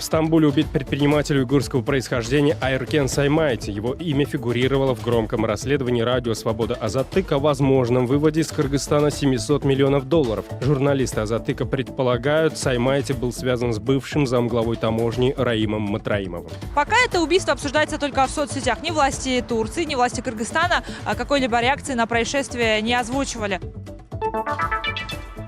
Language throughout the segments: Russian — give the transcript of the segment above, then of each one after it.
Стамбуле убит предприниматель уйгурского происхождения Айркен Саймайте. Его имя фигурировало в громком расследовании радио «Свобода Азаттык» о возможном выводе из Кыргызстана $700 миллионов. Журналисты Азаттыка предполагают, Саймайте был связан с бывшим замглавой таможни Раимом Матраимовым. Пока это убийство обсуждается только в соцсетях. Ни власти Турции, ни власти Кыргызстана какой-либо реакции на происшествие не озвучивали.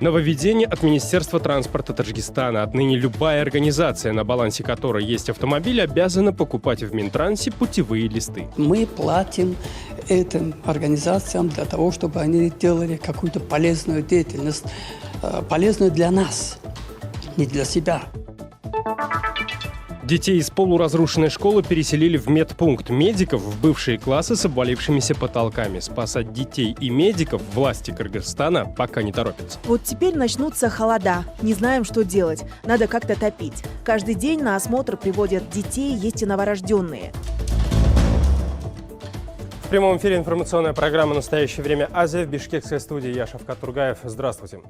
Нововведение от Министерства транспорта Таджикистана. Отныне любая организация, на балансе которой есть автомобиль, обязана покупать в Минтрансе путевые листы. Мы платим этим организациям для того, чтобы они делали какую-то полезную деятельность, полезную для нас, не для себя. Детей из полуразрушенной школы переселили в медпункт. Медиков в бывшие классы с обвалившимися потолками. Спасать детей и медиков власти Кыргызстана пока не торопятся. Вот теперь начнутся холода. Не знаем, что делать. Надо как-то топить. Каждый день на осмотр приводят детей, есть и новорожденные. В прямом эфире информационная программа «Настоящее время Азия». В бишкекской студии я, Шавкат Тургаев. Здравствуйте.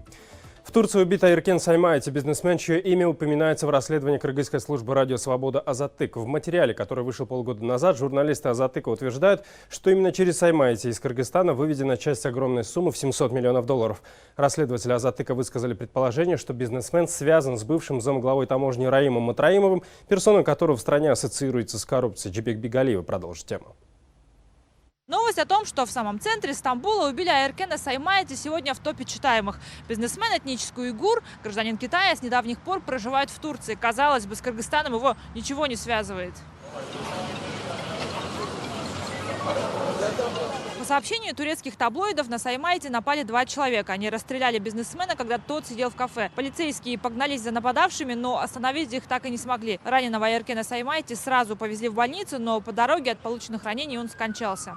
В Турции убит Айркен Саймайте, бизнесмен, чье имя упоминается в расследовании кыргызской службы радио «Свобода Азаттык». В материале, который вышел полгода назад, журналисты Азаттыка утверждают, что именно через Саймайте из Кыргызстана выведена часть огромной суммы в $700 миллионов. Расследователи Азаттыка высказали предположение, что бизнесмен связан с бывшим замглавой таможни Раимом Матраимовым, персоной которого в стране ассоциируется с коррупцией. Джибек Бигалиева продолжит тему. Новость о том, что в самом центре Стамбула убили Айркена Саймайте, сегодня в топе читаемых. Бизнесмен, этнический уйгур, гражданин Китая, с недавних пор проживает в Турции. Казалось бы, с Кыргызстаном его ничего не связывает. По сообщению турецких таблоидов, на Саймайте напали 2 человека. Они расстреляли бизнесмена, когда тот сидел в кафе. Полицейские погнались за нападавшими, но остановить их так и не смогли. Раненого Айркена Саймайте сразу повезли в больницу, но по дороге от полученных ранений он скончался.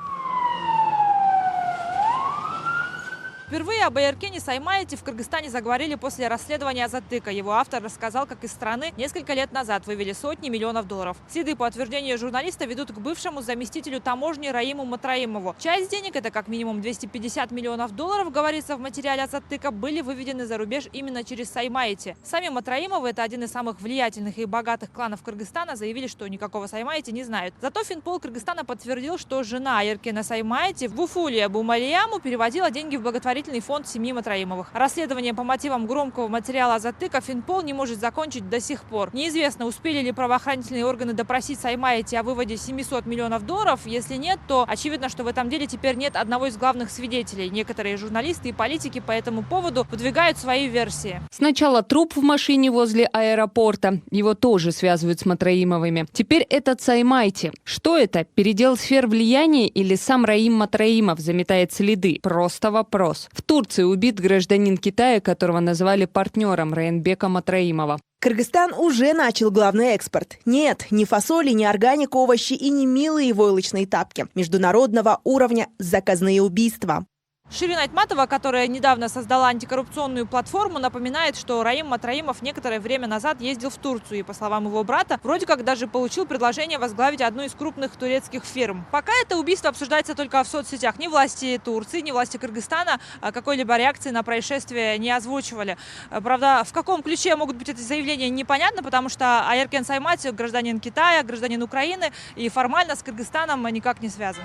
Впервые об Айркене Саймайте в Кыргызстане заговорили после расследования Азаттыка. Его автор рассказал, как из страны несколько лет назад вывели сотни миллионов долларов. Следы по утверждению журналиста ведут к бывшему заместителю таможни Раиму Матраимову. Часть денег, это как минимум $250 миллионов, говорится в материале Азаттыка, были выведены за рубеж именно через Саймайте. Сами Матраимовы, это один из самых влиятельных и богатых кланов Кыргызстана, заявили, что никакого Саймайте не знают. Зато Финпол Кыргызстана подтвердил, что жена Айркена Саймайте в Уфулия Бумалияму переводила деньги в благотворительный фонд семьи Матраимовых. Расследование по мотивам громкого материала Азаттыка Финпол не может закончить до сих пор. Неизвестно, успели ли правоохранительные органы допросить Саймайте о выводе $700 миллионов. Если нет, то очевидно, что в этом деле теперь нет одного из главных свидетелей. Некоторые журналисты и политики по этому поводу выдвигают свои версии. Сначала труп в машине возле аэропорта. Его тоже связывают с Матраимовыми. Теперь этот Саймайте. Что это? Передел сфер влияния или сам Раим Матраимов заметает следы? Просто вопрос. В Турции убит гражданин Китая, которого назвали партнером Раенбека Матраимова. Кыргызстан уже начал главный экспорт. Нет, ни фасоли, ни органик, овощи и не милые войлочные тапки. Международного уровня заказные убийства. Ширин Айтматова, которая недавно создала антикоррупционную платформу, напоминает, что Раим Матраимов некоторое время назад ездил в Турцию и, по словам его брата, вроде как даже получил предложение возглавить одну из крупных турецких фирм. Пока это убийство обсуждается только в соцсетях. Ни власти Турции, ни власти Кыргызстана какой-либо реакции на происшествие не озвучивали. Правда, в каком ключе могут быть эти заявления, непонятно, потому что Айркен Саймайте гражданин Китая, гражданин Украины и формально с Кыргызстаном никак не связан.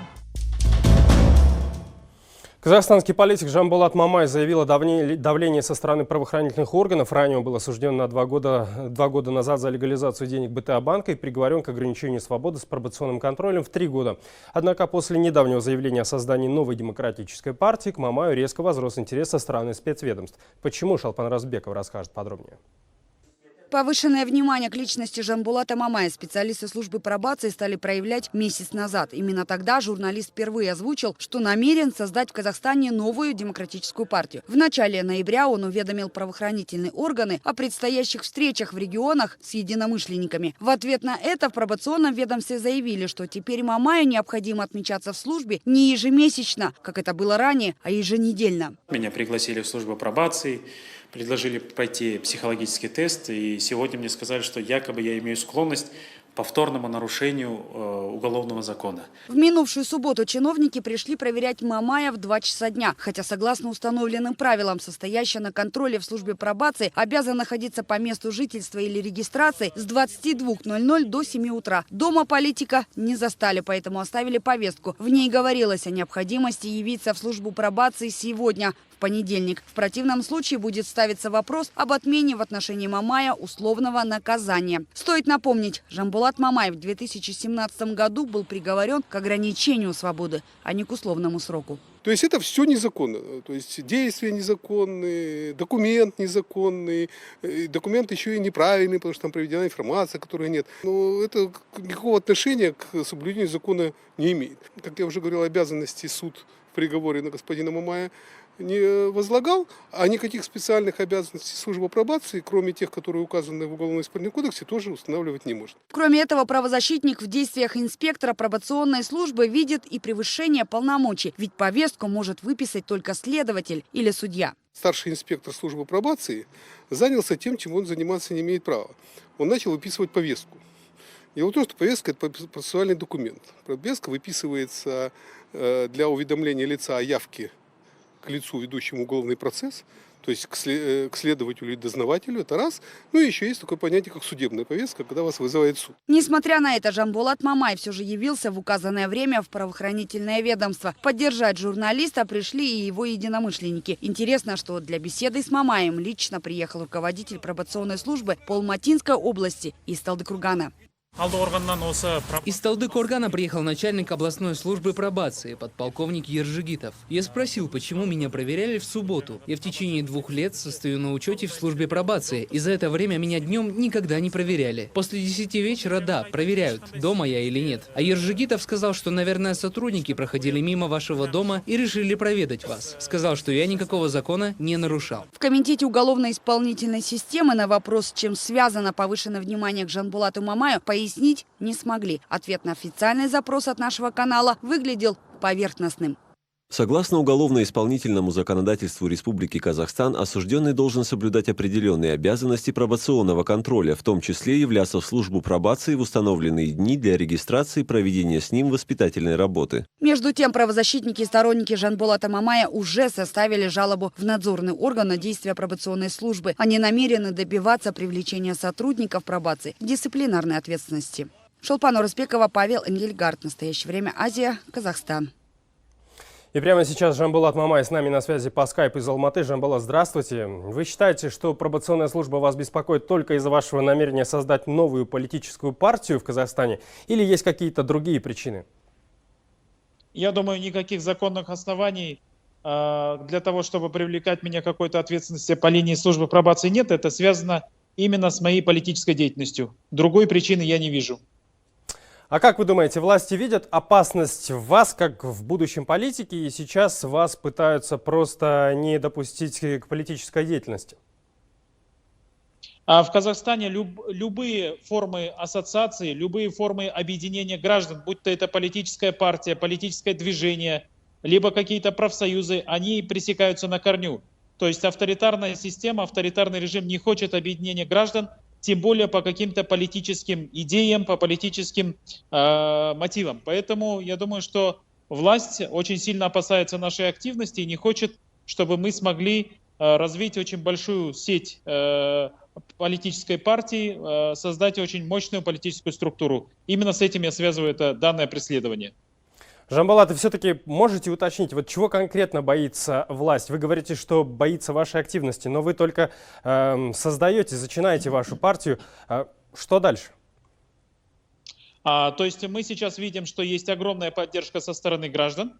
Казахстанский политик Жамбулат Мамай заявил о давлении со стороны правоохранительных органов. Ранее он был осужден на 2 года назад за легализацию денег БТА банка и приговорен к ограничению свободы с пробационным контролем в 3 года. Однако после недавнего заявления о создании новой демократической партии к Мамаю резко возрос интерес со стороны спецведомств. Почему, Шалпан Разбеков расскажет подробнее. Повышенное внимание к личности Жамбулата Мамая специалисты службы пробации стали проявлять месяц назад. Именно тогда журналист впервые озвучил, что намерен создать в Казахстане новую демократическую партию. В начале ноября он уведомил правоохранительные органы о предстоящих встречах в регионах с единомышленниками. В ответ на это в пробационном ведомстве заявили, что теперь Мамаю необходимо отмечаться в службе не ежемесячно, как это было ранее, а еженедельно. Меня пригласили в службу пробации. Предложили пройти психологический тест, и сегодня мне сказали, что якобы я имею склонность повторному нарушению уголовного закона. В минувшую субботу чиновники пришли проверять Мамая в 2 часа дня. Хотя, согласно установленным правилам, состоящий на контроле в службе пробации обязан находиться по месту жительства или регистрации с 22:00 до 7 утра. Дома политика не застали, поэтому оставили повестку. В ней говорилось о необходимости явиться в службу пробации сегодня, в понедельник. В противном случае будет ставиться вопрос об отмене в отношении Мамая условного наказания. Стоит напомнить, Жамбулат Мамаев в 2017 году был приговорен к ограничению свободы, а не к условному сроку. То есть это все незаконно. То есть действия незаконные, документ незаконный, документ еще и неправильный, потому что там проведена информация, которой нет. Но это никакого отношения к соблюдению закона не имеет. Как я уже говорил, обязанности суд в приговоре на господина Мамая не возлагал, а никаких специальных обязанностей служба пробации, кроме тех, которые указаны в Уголовно-исполнительном кодексе, тоже устанавливать не может. Кроме этого, правозащитник в действиях инспектора пробационной службы видит и превышение полномочий, ведь повестку может выписать только следователь или судья. Старший инспектор службы пробации занялся тем, чем он заниматься не имеет права. Он начал выписывать повестку. Дело в том, что повестка – это процессуальный документ. Повестка выписывается для уведомления лица о явке к лицу, ведущему уголовный процесс, то есть к следователю или дознавателю, это раз. Ну и еще есть такое понятие, как судебная повестка, когда вас вызывает суд. Несмотря на это, Жамбулат Мамай все же явился в указанное время в правоохранительное ведомство. Поддержать журналиста пришли и его единомышленники. Интересно, что для беседы с Мамаем лично приехал руководитель пробационной службы по Алматинской области из Талдыкургана. Из Талдыкургана приехал начальник областной службы пробации, подполковник Ержигитов. Я спросил, почему меня проверяли в субботу. Я в течение 2 лет состою на учете в службе пробации, и за это время меня днем никогда не проверяли. После 10 вечера, да, проверяют, дома я или нет. А Ержигитов сказал, что, наверное, сотрудники проходили мимо вашего дома и решили проведать вас. Сказал, что я никакого закона не нарушал. В Комитете уголовно-исполнительной системы на вопрос, чем связано повышенное внимание к Жамбулату Мамаю, пояснить не смогли. Ответ на официальный запрос от нашего канала выглядел поверхностным. Согласно уголовно-исполнительному законодательству Республики Казахстан, осужденный должен соблюдать определенные обязанности пробационного контроля, в том числе являться в службу пробации в установленные дни для регистрации и проведения с ним воспитательной работы. Между тем, правозащитники и сторонники Жамбулата Мамая уже составили жалобу в надзорный орган на действия пробационной службы. Они намерены добиваться привлечения сотрудников пробации к дисциплинарной ответственности. Шолпан Орызбекова, Павел Энгельгард. В настоящее время Азия, Казахстан. И прямо сейчас Жамбулат Мамай с нами на связи по скайпу из Алматы. Жамбулат, здравствуйте. Вы считаете, что пробационная служба вас беспокоит только из-за вашего намерения создать новую политическую партию в Казахстане? Или есть какие-то другие причины? Я думаю, никаких законных оснований для того, чтобы привлекать меня к какой-то ответственности по линии службы пробации нет. Это связано именно с моей политической деятельностью. Другой причины я не вижу. А как вы думаете, власти видят опасность в вас, как в будущем политике, и сейчас вас пытаются просто не допустить к политической деятельности? В Казахстане любые формы ассоциации, любые формы объединения граждан, будь то это политическая партия, политическое движение, либо какие-то профсоюзы, они пресекаются на корню. То есть авторитарная система, авторитарный режим не хочет объединения граждан, тем более по каким-то политическим идеям, по политическим мотивам. Поэтому я думаю, что власть очень сильно опасается нашей активности и не хочет, чтобы мы смогли развить очень большую сеть политической партии, создать очень мощную политическую структуру. Именно с этим я связываю это данное преследование. Жамбулат, вы все-таки можете уточнить, вот чего конкретно боится власть? Вы говорите, что боится вашей активности, но вы только создаете, зачинаете вашу партию. Что дальше? То есть мы сейчас видим, что есть огромная поддержка со стороны граждан.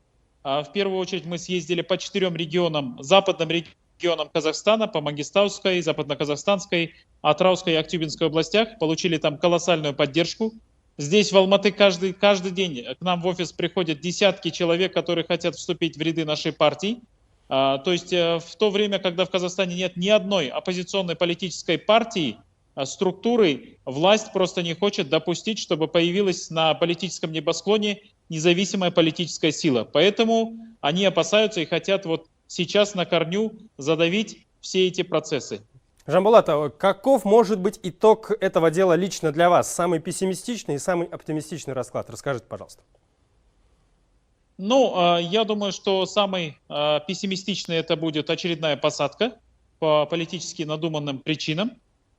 В первую очередь мы съездили по 4 регионам, западным регионам Казахстана, по Мангистауской, Западно-Казахстанской, Атырауской и Актюбинской областях, получили там колоссальную поддержку. Здесь в Алматы каждый день к нам в офис приходят десятки человек, которые хотят вступить в ряды нашей партии. То есть в то время, когда в Казахстане нет ни одной оппозиционной политической партии, структуры, власть просто не хочет допустить, чтобы появилась на политическом небосклоне независимая политическая сила. Поэтому они опасаются и хотят вот сейчас на корню задавить все эти процессы. Жамбулат, каков может быть итог этого дела лично для вас? Самый пессимистичный и самый оптимистичный расклад. Расскажите, пожалуйста. Ну, я думаю, что самый пессимистичный это будет очередная посадка по политически надуманным причинам.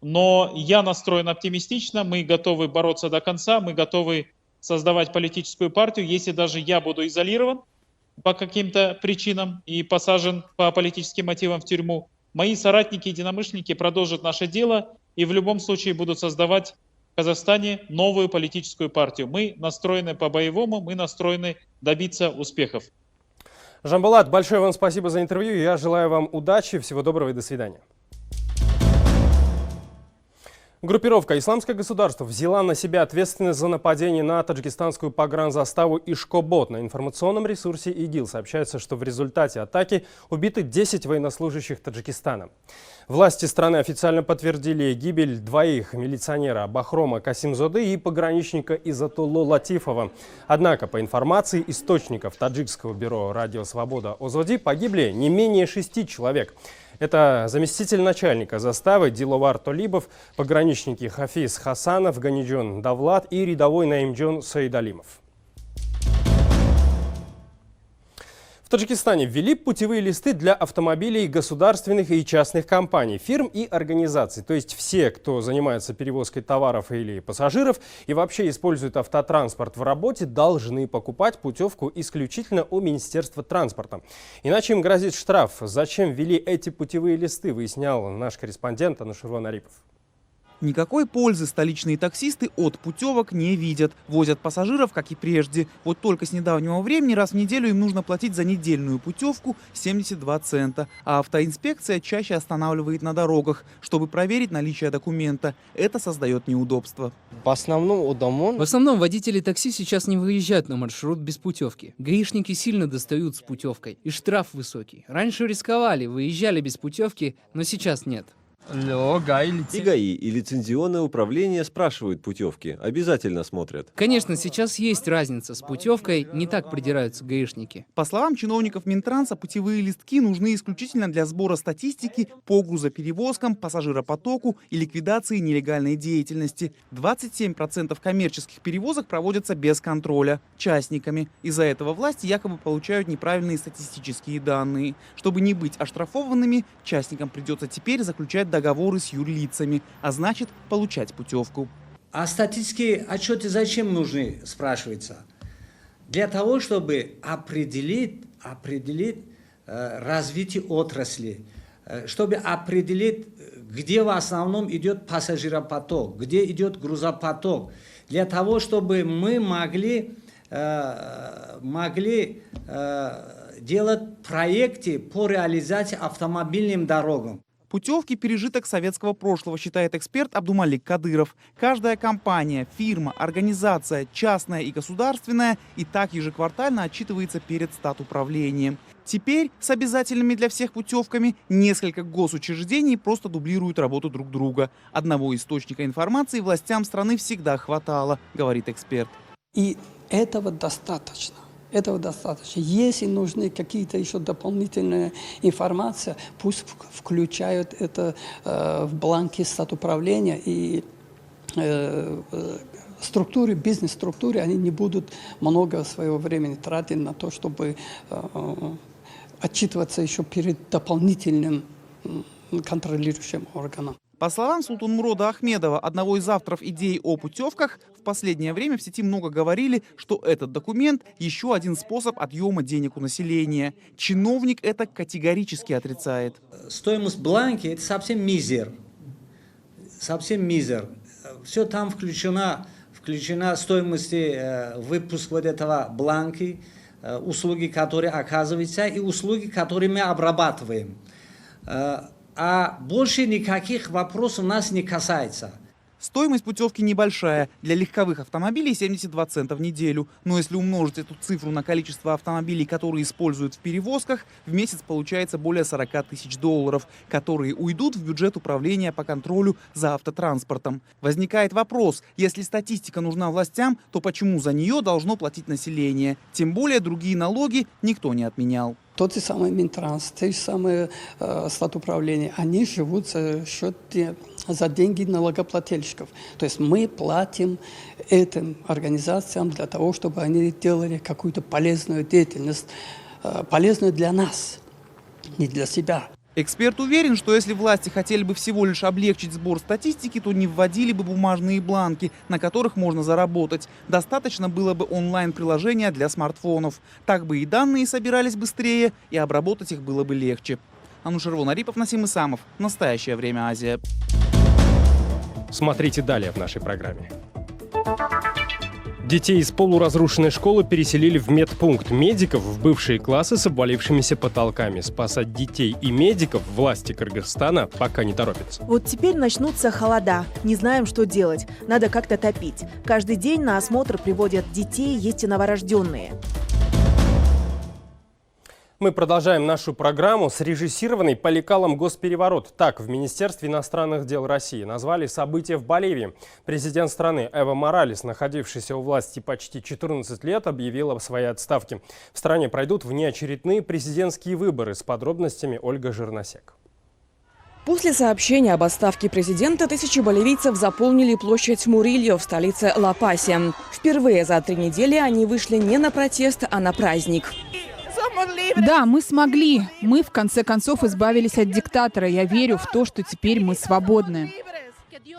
Но я настроен оптимистично, мы готовы бороться до конца, мы готовы создавать политическую партию, если даже я буду изолирован по каким-то причинам и посажен по политическим мотивам в тюрьму. Мои соратники, единомышленники продолжат наше дело и в любом случае будут создавать в Казахстане новую политическую партию. Мы настроены по-боевому, мы настроены добиться успехов. Жамбулат, большое вам спасибо за интервью. Я желаю вам удачи, всего доброго и до свидания. Группировка «Исламское государство» взяла на себя ответственность за нападение на таджикистанскую погранзаставу Ишкобод. На информационном ресурсе ИГИЛ сообщается, что в результате атаки убиты 10 военнослужащих Таджикистана. Власти страны официально подтвердили гибель двоих: милиционера Бахрома Касимзоды и пограничника Изатулло Латифова. Однако, по информации источников таджикского бюро «Радио Свобода» Озоди, погибли не менее 6 человек. Это заместитель начальника заставы Диловар Толибов, пограничники Хафиз Хасанов, Ганиджон Давлат и рядовой Наимджон Саидалимов. В Таджикистане ввели путевые листы для автомобилей государственных и частных компаний, фирм и организаций. То есть все, кто занимается перевозкой товаров или пассажиров и вообще использует автотранспорт в работе, должны покупать путевку исключительно у Министерства транспорта. Иначе им грозит штраф. Зачем ввели эти путевые листы, выяснял наш корреспондент Анушерван Арипов. Никакой пользы столичные таксисты от путевок не видят. Возят пассажиров, как и прежде. Вот только с недавнего времени раз в неделю им нужно платить за недельную путевку 72 цента. А автоинспекция чаще останавливает на дорогах, чтобы проверить наличие документа. Это создает неудобства. В основном водители такси сейчас не выезжают на маршрут без путевки. Гаишники сильно достают с путевкой. И штраф высокий. Раньше рисковали, выезжали без путевки, но сейчас нет. И ГАИ, и лицензионное управление спрашивают путевки. Обязательно смотрят. Конечно, сейчас есть разница. С путевкой не так придираются гаишники. По словам чиновников Минтранса, путевые листки нужны исключительно для сбора статистики по грузоперевозкам, пассажиропотоку и ликвидации нелегальной деятельности. 27% коммерческих перевозок проводятся без контроля, частниками. Из-за этого власти якобы получают неправильные статистические данные. Чтобы не быть оштрафованными, частникам придется теперь заключать договоры с юрлицами, а значит получать путевку. А статистические отчеты зачем нужны, спрашивается? Для того, чтобы определить развитие отрасли, чтобы определить, где в основном идет пассажиропоток, где идет грузопоток, для того, чтобы мы могли делать проекты по реализации автомобильным дорогам. Путевки – пережиток советского прошлого, считает эксперт Абдумалик Кадыров. Каждая компания, фирма, организация, частная и государственная, и так ежеквартально отчитывается перед статуправлением. Теперь с обязательными для всех путевками несколько госучреждений просто дублируют работу друг друга. Одного источника информации властям страны всегда хватало, говорит эксперт. И этого достаточно. Этого достаточно. Если нужны какие-то еще дополнительные информации, пусть включают это в бланки статуправления и структуры, бизнес-структуры, они не будут много своего времени тратить на то, чтобы отчитываться еще перед дополнительным контролирующим органом. По словам Султанмурода Ахмедова, одного из авторов идеи о путевках, в последнее время в сети много говорили, что этот документ – еще один способ отъема денег у населения. Чиновник это категорически отрицает. Стоимость бланки – это совсем мизер. Совсем мизер. Все там включена стоимость выпуска вот этого бланки, услуги, которые оказываются, и услуги, которые мы обрабатываем. А больше никаких вопросов нас не касается. Стоимость путевки небольшая. Для легковых автомобилей 72 цента в неделю. Но если умножить эту цифру на количество автомобилей, которые используют в перевозках, в месяц получается более 40 тысяч долларов, которые уйдут в бюджет управления по контролю за автотранспортом. Возникает вопрос, если статистика нужна властям, то почему за нее должно платить население? Тем более другие налоги никто не отменял. тот же самый Минтранс, те же самые статуправления, они живут за счет за деньги налогоплательщиков. То есть мы платим этим организациям для того, чтобы они делали какую-то полезную деятельность, полезную для нас, не для себя. Эксперт уверен, что если власти хотели бы всего лишь облегчить сбор статистики, то не вводили бы бумажные бланки, на которых можно заработать. Достаточно было бы онлайн-приложения для смартфонов. Так бы и данные собирались быстрее, и обработать их было бы легче. Анушервон Арипов, Насим Исамов. Настоящее время Азия. Смотрите далее в нашей программе. Детей из полуразрушенной школы переселили в медпункт. Медиков в бывшие классы с обвалившимися потолками. Спасать детей и медиков власти Кыргызстана пока не торопятся. Вот теперь начнутся холода. Не знаем, что делать. Надо как-то топить. Каждый день на осмотр приводят детей, есть и новорожденные. Мы продолжаем нашу программу. Срежиссированный по лекалам госпереворот. Так в Министерстве иностранных дел России назвали события в Боливии. Президент страны Эва Моралес, находившийся у власти почти 14 лет, объявил о своей отставке. В стране пройдут внеочередные президентские выборы. С подробностями Ольга Жирносек. После сообщения об отставке президента тысячи боливийцев заполнили площадь Мурильо в столице Ла-Пасе. Впервые за 3 недели они вышли не на протест, а на праздник. Да, мы смогли. Мы, в конце концов, избавились от диктатора. Я верю в то, что теперь мы свободны.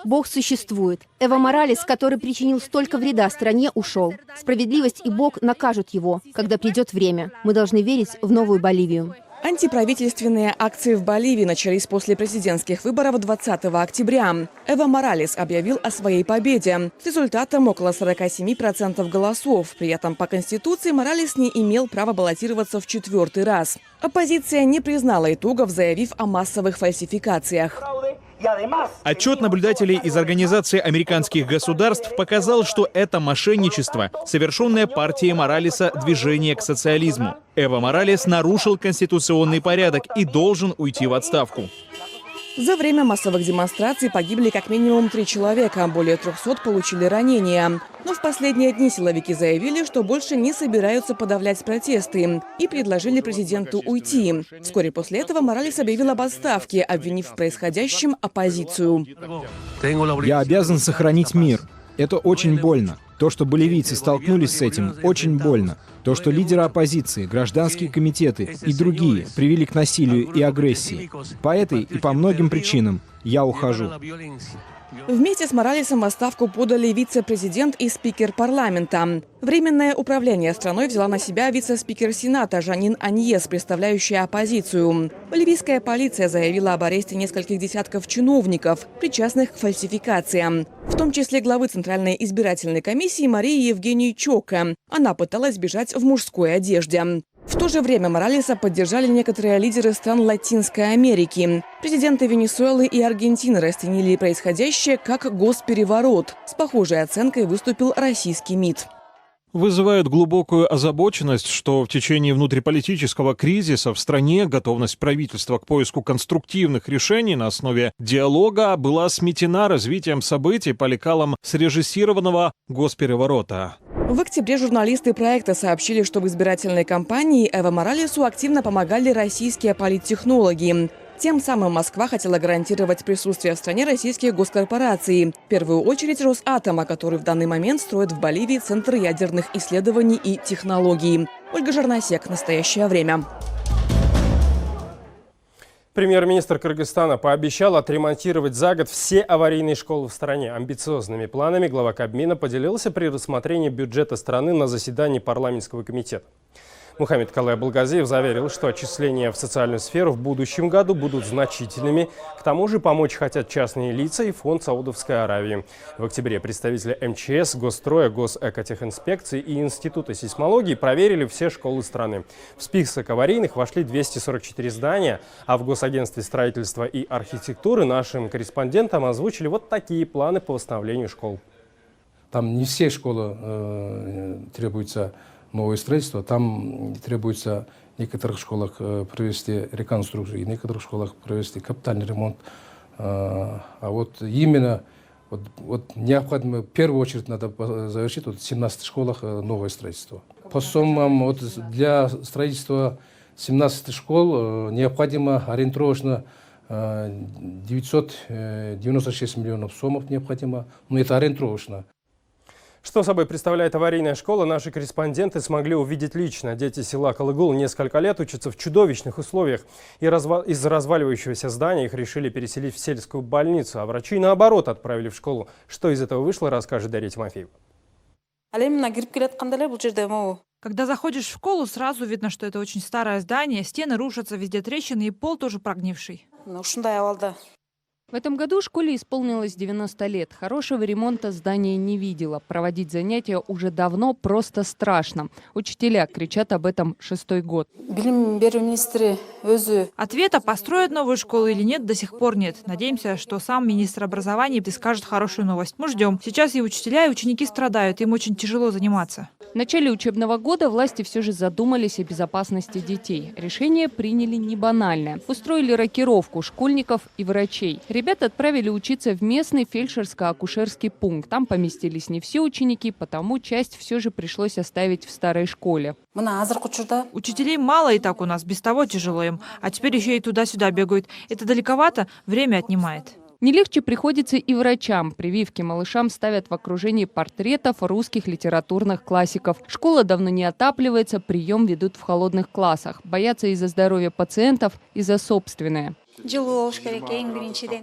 Бог существует. Эва Моралес, который причинил столько вреда стране, ушел. Справедливость и Бог накажут его, когда придет время. Мы должны верить в новую Боливию. Антиправительственные акции в Боливии начались после президентских выборов 20 октября. Эва Моралес объявил о своей победе. С результатом около 47% голосов. При этом по Конституции Моралес не имел права баллотироваться в 4-й раз. Оппозиция не признала итогов, заявив о массовых фальсификациях. Отчет наблюдателей из Организации американских государств показал, что это мошенничество, совершенное партией Моралеса «Движение к социализму». Эва Моралес нарушил конституционный порядок и должен уйти в отставку. За время массовых демонстраций погибли как минимум 3 человека, более 300 получили ранения. Но в последние дни силовики заявили, что больше не собираются подавлять протесты и предложили президенту уйти. Вскоре после этого Моралес объявил об отставке, обвинив в происходящем оппозицию. Я обязан сохранить мир. Это очень больно. То, что боливийцы столкнулись с этим, очень больно. То, что лидеры оппозиции, гражданские комитеты и другие привели к насилию и агрессии. По этой и по многим причинам я ухожу. Вместе с Моралесом в отставку подали вице-президент и спикер парламента. Временное управление страной взяла на себя вице-спикер Сената Жанин Аньес, представляющая оппозицию. Боливийская полиция заявила об аресте нескольких десятков чиновников, причастных к фальсификациям. В том числе главы Центральной избирательной комиссии Марии Евгении Чока. Она пыталась бежать в мужской одежде. В то же время Моралеса поддержали некоторые лидеры стран Латинской Америки. Президенты Венесуэлы и Аргентины расценили происходящее как госпереворот. С похожей оценкой выступил российский МИД. Вызывает глубокую озабоченность, что в течение внутриполитического кризиса в стране готовность правительства к поиску конструктивных решений на основе диалога была сметена развитием событий по лекалам срежиссированного госпереворота. В октябре журналисты проекта сообщили, что в избирательной кампании Эва Моралесу активно помогали российские политтехнологи. Тем самым Москва хотела гарантировать присутствие в стране российских госкорпораций. В первую очередь Росатома, который в данный момент строит в Боливии Центр ядерных исследований и технологий. Ольга Жирносек. Настоящее время. Премьер-министр Кыргызстана пообещал отремонтировать за год все аварийные школы в стране. Амбициозными планами глава Кабмина поделился при рассмотрении бюджета страны на заседании парламентского комитета. Мухаммед Калай Балгазиев заверил, что отчисления в социальную сферу в будущем году будут значительными. К тому же помочь хотят частные лица и фонд Саудовской Аравии. В октябре представители МЧС, Госстроя, Госэкотехинспекции и Института сейсмологии проверили все школы страны. В список аварийных вошли 244 здания, а в Госагентстве строительства и архитектуры нашим корреспондентам озвучили вот такие планы по восстановлению школ. Там не все школы требуются новое строительство, там требуется в некоторых школах провести реконструкцию, и в некоторых школах провести капитальный ремонт. А вот именно необходимо, в первую очередь надо завершить в 17 школах новое строительство. По суммам для строительства 17 школ необходимо ориентировочно 996 миллионов сомов необходимо, но это ориентировочно. Что собой представляет аварийная школа, наши корреспонденты смогли увидеть лично. Дети села Калыгул несколько лет учатся в чудовищных условиях. Из разваливающегося здания их решили переселить в сельскую больницу, а врачи, наоборот, отправили в школу. Что из этого вышло, расскажет Дарья Тимофеева. Когда заходишь в школу, сразу видно, что это очень старое здание, стены рушатся, везде трещины и пол тоже прогнивший. В этом году школе исполнилось 90 лет. Хорошего ремонта здание не видело. Проводить занятия уже давно просто страшно. Учителя кричат об этом 6-й год. Ответа, построят новую школу или нет, до сих пор нет. Надеемся, что сам министр образования скажет хорошую новость. Мы ждем. Сейчас и учителя, и ученики страдают, им очень тяжело заниматься. В начале учебного года власти все же задумались о безопасности детей. Решение приняли не банальное. Устроили рокировку школьников и врачей. Ребят отправили учиться в местный фельдшерско-акушерский пункт. Там поместились не все ученики, потому часть все же пришлось оставить в старой школе. Учителей мало и так у нас, без того тяжело им. А теперь еще и туда-сюда бегают. Это далековато, время отнимает. Не легче приходится и врачам. Прививки малышам ставят в окружении портретов русских литературных классиков. Школа давно не отапливается, прием ведут в холодных классах. Боятся из-за здоровья пациентов и за собственное.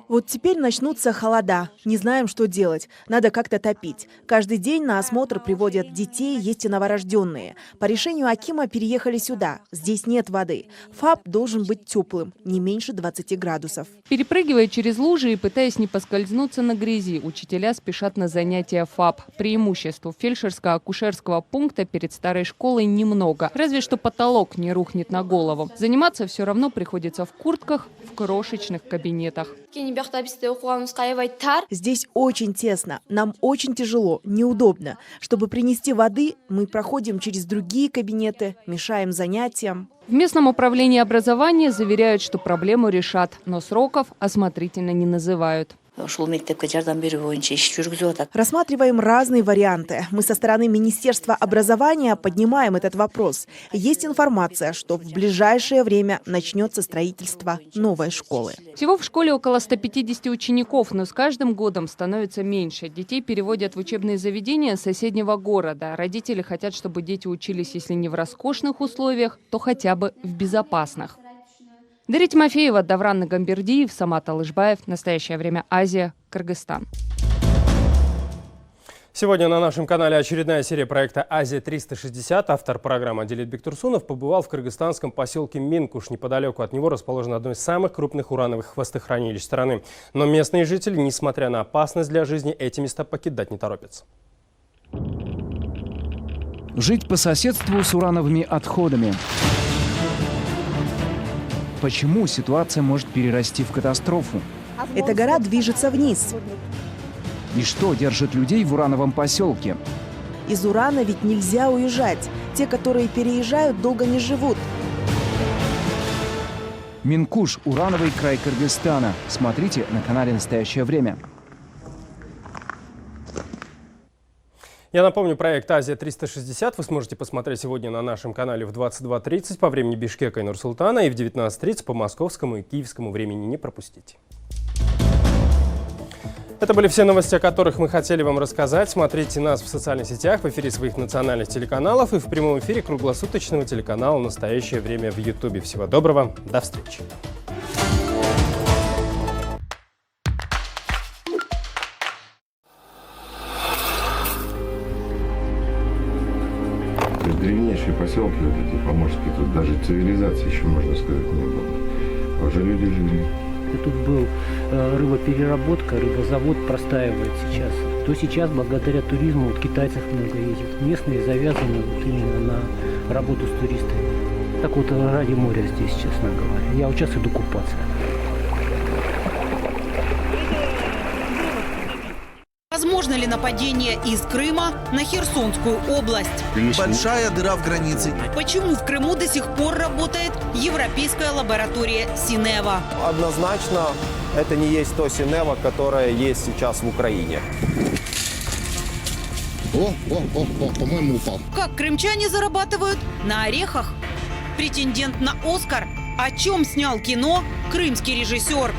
Вот теперь начнутся холода. Не знаем, что делать. Надо как-то топить. Каждый день на осмотр приводят детей, есть и новорожденные. По решению акима переехали сюда. Здесь нет воды. ФАП должен быть теплым, не меньше 20 градусов. Перепрыгивая через лужи и пытаясь не поскользнуться на грязи, учителя спешат на занятия ФАП. Преимуществ фельдшерско-акушерского пункта перед старой школой немного. Разве что потолок не рухнет на голову. Заниматься все равно приходится в куртках, в крошечных кабинетах. Здесь очень тесно, нам очень тяжело, неудобно. Чтобы принести воды, мы проходим через другие кабинеты, мешаем занятиям. В местном управлении образования заверяют, что проблему решат, но сроков осмотрительно не называют. Рассматриваем разные варианты. Мы со стороны Министерства образования поднимаем этот вопрос. Есть информация, что в ближайшее время начнется строительство новой школы. Всего в школе около 150 учеников, но с каждым годом становится меньше. Детей переводят в учебные заведения соседнего города. Родители хотят, чтобы дети учились, если не в роскошных условиях, то хотя бы в безопасных. Дарья Тимофеева, Давран Нагамбердиев, Самат Алышбаев. Настоящее время. Азия. Кыргызстан. Сегодня на нашем канале очередная серия проекта «Азия-360». Автор программы Адилет Бектурсунов побывал в кыргызстанском поселке Минкуш. Неподалеку от него расположено одно из самых крупных урановых хвостохранилищ страны. Но местные жители, несмотря на опасность для жизни, эти места покидать не торопятся. Жить по соседству с урановыми отходами. Почему ситуация может перерасти в катастрофу? Эта гора движется вниз. И что держит людей в урановом поселке? Из урана ведь нельзя уезжать. Те, которые переезжают, долго не живут. Минкуш – урановый край Кыргызстана. Смотрите на канале «Настоящее время». Я напомню, проект «Азия-360» вы сможете посмотреть сегодня на нашем канале в 22:30 по времени Бишкека и Нур-Султана и в 19:30 по московскому и киевскому времени. Не пропустите. Это были все новости, о которых мы хотели вам рассказать. Смотрите нас в социальных сетях, в эфире своих национальных телеканалов и в прямом эфире круглосуточного телеканала «Настоящее время» в Ютубе. Всего доброго, до встречи. Древнейшие поселки, вот эти поморские, тут даже цивилизации еще, можно сказать, не было. А уже люди жили. Тут был рыбопереработка, рыбозавод простаивает сейчас. То сейчас, благодаря туризму, вот китайцев много ездит. Местные завязаны вот именно на работу с туристами. Так вот ради моря здесь, честно говоря. Я вот сейчас иду купаться. Возможно ли нападение из Крыма на Херсонскую область? Большая дыра в границе. Почему в Крыму до сих пор работает европейская лаборатория Синева? Однозначно, это не есть то Синева, которое есть сейчас в Украине. По-моему, упал. Как крымчане зарабатывают на орехах? Претендент на «Оскар». О чем снял кино крымский режиссер?